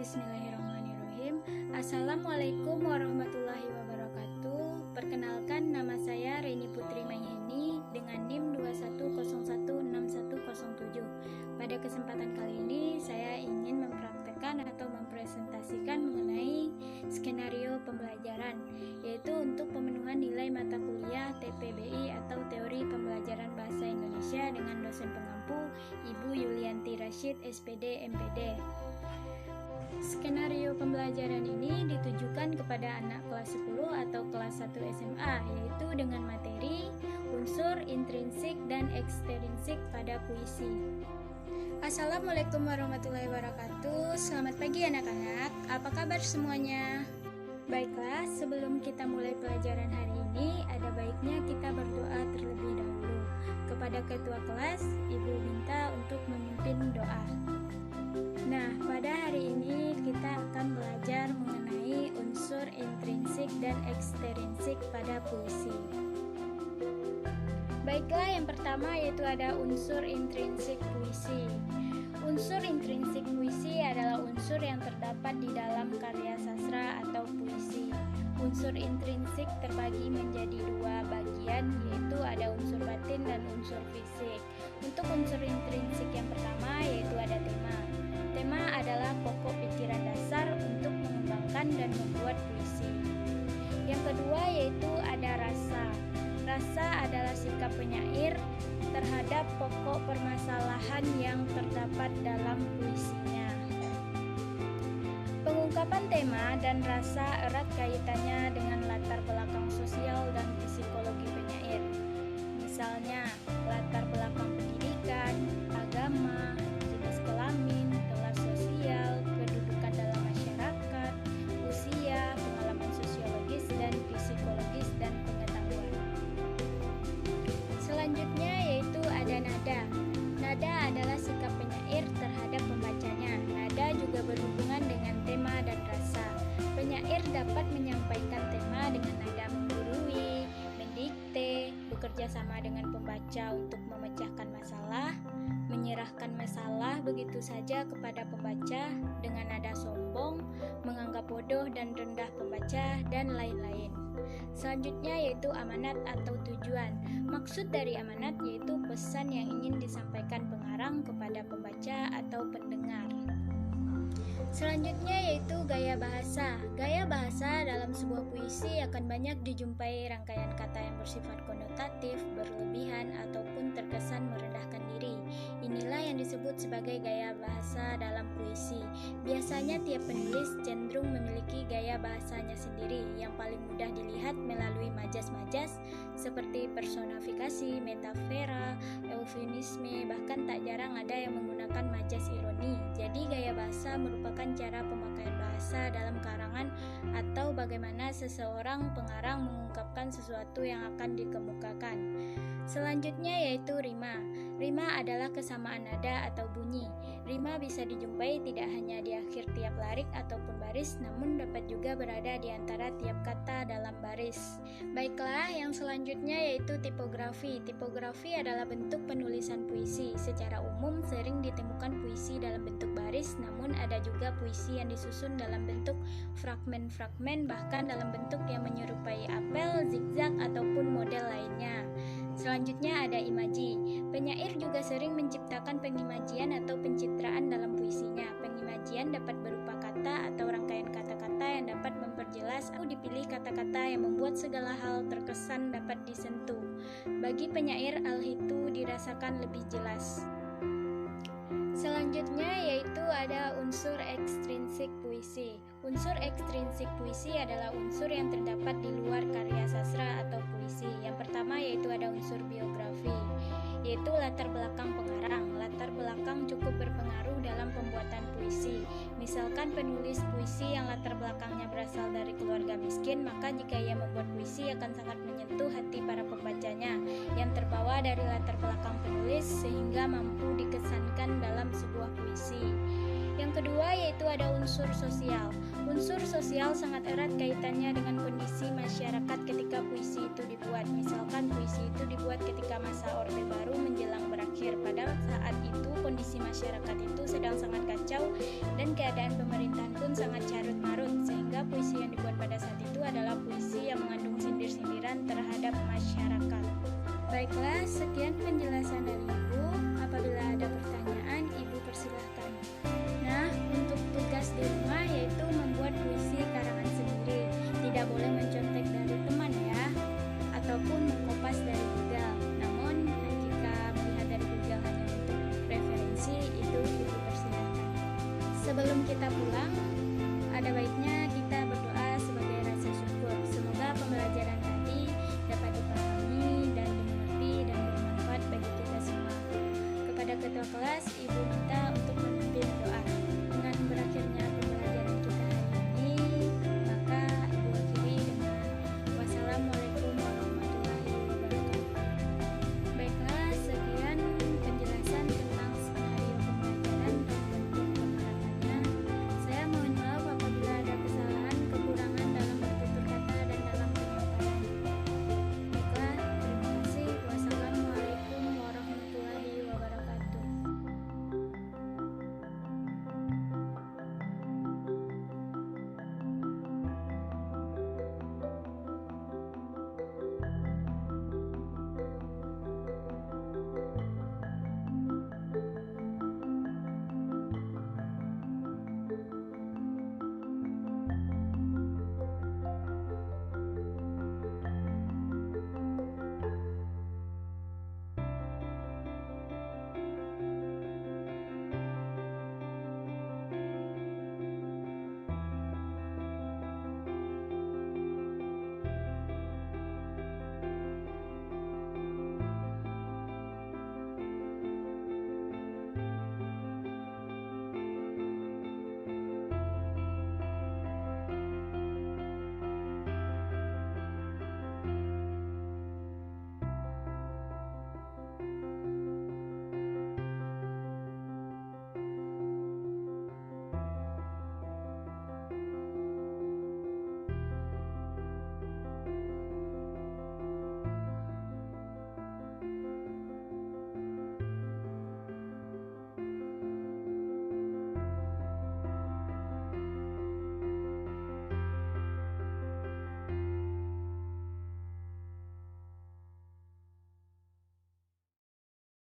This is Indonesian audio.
Bismillahirrahmanirrahim. Assalamualaikum warahmatullahi wabarakatuh. Perkenalkan, nama saya Reni Putri Maiheni dengan NIM 21016107. Pada kesempatan kali ini saya ingin mempraktekkan atau mempresentasikan mengenai skenario pembelajaran, yaitu untuk pemenuhan nilai mata kuliah TPBI atau Teori Pembelajaran Bahasa Indonesia dengan dosen pengampu Ibu Yulianti Rashid, SPD, MPD. Skenario pembelajaran ini ditujukan kepada anak kelas 10 atau kelas 1 SMA, yaitu dengan materi unsur intrinsik dan ekstrinsik pada puisi. Assalamualaikum warahmatullahi wabarakatuh. Selamat pagi anak-anak, apa kabar semuanya? Baiklah, sebelum kita mulai pelajaran hari ini, ada baiknya kita berdoa terlebih dahulu. Kepada ketua kelas, Ibu minta untuk memimpin doa. Nah, pada hari ini kita akan belajar mengenai unsur intrinsik dan ekstrinsik pada puisi. Baiklah, yang pertama yaitu ada unsur intrinsik puisi. Unsur intrinsik puisi adalah unsur yang terdapat di dalam karya sastra atau puisi. Unsur intrinsik terbagi menjadi dua bagian, yaitu ada unsur batin dan unsur fisik. Untuk unsur intrinsik yang pertama yaitu ada tema. Tema adalah pokok pikiran dasar untuk mengembangkan dan membuat puisi. Yang kedua yaitu ada rasa. Rasa adalah sikap penyair terhadap pokok permasalahan yang terdapat dalam puisinya. Pengungkapan tema dan rasa erat kaitannya dengan latar belakang sosial dan psikologi penyair. Misalnya, latar belakang pendidikan, agama, jenis kelamin, kelas sosial, kedudukan dalam masyarakat, usia, pengalaman sosiologis dan psikologis dan pengetahuan. Selanjutnya yaitu ada nada. Nada adalah sikap penyair terhadap pembacanya. Nada juga berhubungan dengan tema dan rasa. Penyair dapat menyampaikan tema dengan nada menggurui, mendikte, bekerja sama dengan pembaca untuk memecahkan masalah, menyerahkan masalah begitu saja kepada pembaca dengan nada sombong, menganggap bodoh dan rendah pembaca, dan lain-lain. Selanjutnya yaitu amanat atau tujuan. Maksud dari amanat yaitu pesan yang ingin disampaikan pengarang kepada pembaca atau pendengar. Selanjutnya yaitu gaya bahasa. Gaya bahasa dalam sebuah puisi akan banyak dijumpai rangkaian kata yang bersifat konotatif, berlebihan, ataupun terkesan merendahkan diri. Inilah yang disebut sebagai gaya bahasa dalam puisi. Biasanya tiap penulis cenderung memiliki gaya bahasanya sendiri yang paling mudah dilihat melalui majas-majas seperti personifikasi, metafora, eufemisme, bahkan tak jarang ada yang menggunakan majas ironi. Jadi gaya bahasa merupakan cara pemakaian bahasa dalam karangan atau bagaimana seseorang pengarang mengungkapkan sesuatu yang akan dikemukakan. Selanjutnya yaitu rima. Rima adalah kesamaan nada atau bunyi. Rima bisa dijumpai tidak hanya di akhir tiap larik ataupun baris, namun dapat juga berada di antara tiap kata dalam baris. Baiklah, yang selanjutnya yaitu tipografi. Tipografi adalah bentuk penulisan puisi. Secara umum sering ditemukan puisi dalam bentuk baris, namun ada juga puisi yang disusun dalam bentuk fragmen-fragmen, bahkan dalam bentuk yang menyerupai apel, zigzag, ataupun model lainnya. Selanjutnya ada imaji. Penyair juga sering menciptakan pengimajian atau pencitraan dalam puisinya. Pengimajian dapat berupa kata atau rangkaian kata-kata yang dapat memperjelas atau dipilih kata-kata yang membuat segala hal terkesan dapat disentuh. Bagi penyair, hal itu dirasakan lebih jelas. Selanjutnya yaitu ada unsur ekstrinsik puisi. Unsur ekstrinsik puisi adalah unsur yang terdapat di luar karya sastra atau puisi. Yang pertama yaitu ada unsur biografi, yaitu latar belakang pengarang. Latar belakang cukup berpengaruh dalam pembuatan puisi. Misalkan penulis puisi yang latar belakangnya berasal dari keluarga miskin, maka jika ia membuat puisi akan sangat menyentuh hati para pembacanya yang terbawa dari latar belakang penulis sehingga mampu dikesankan dalam sebuah puisi. Yang kedua yaitu ada unsur sosial. Unsur sosial sangat erat kaitannya dengan kondisi masyarakat ketika puisi itu dibuat. Misalkan puisi itu dibuat ketika masa Orde Baru menjelang berakhir. Pada saat itu kondisi masyarakat itu sedang sangat kacau dan keadaan pemerintahan pun sangat carut marut, sehingga puisi yang dibuat pada saat itu adalah puisi yang mengandung sindir-sindiran terhadap masyarakat. Baiklah, sekian penjelasan dari Ibu. Apabila ada pertanyaan, Ibu persilahkan. Nah, untuk tugas di rumah yaitu membuat puisi karangan sendiri. Tidak boleh mencontek dari teman ya, ataupun mengkopas dari Google. Namun, jika melihat dari Google hanya untuk referensi, itu Ibu persilahkan. Sebelum kita pulang, ada baiknya kita berdoa sebagai rasa syukur. Semoga pembelajaran tadi dapat dipahami dan dimengerti dan bermanfaat bagi kita semua. Kepada ketua kelas, Ibu minta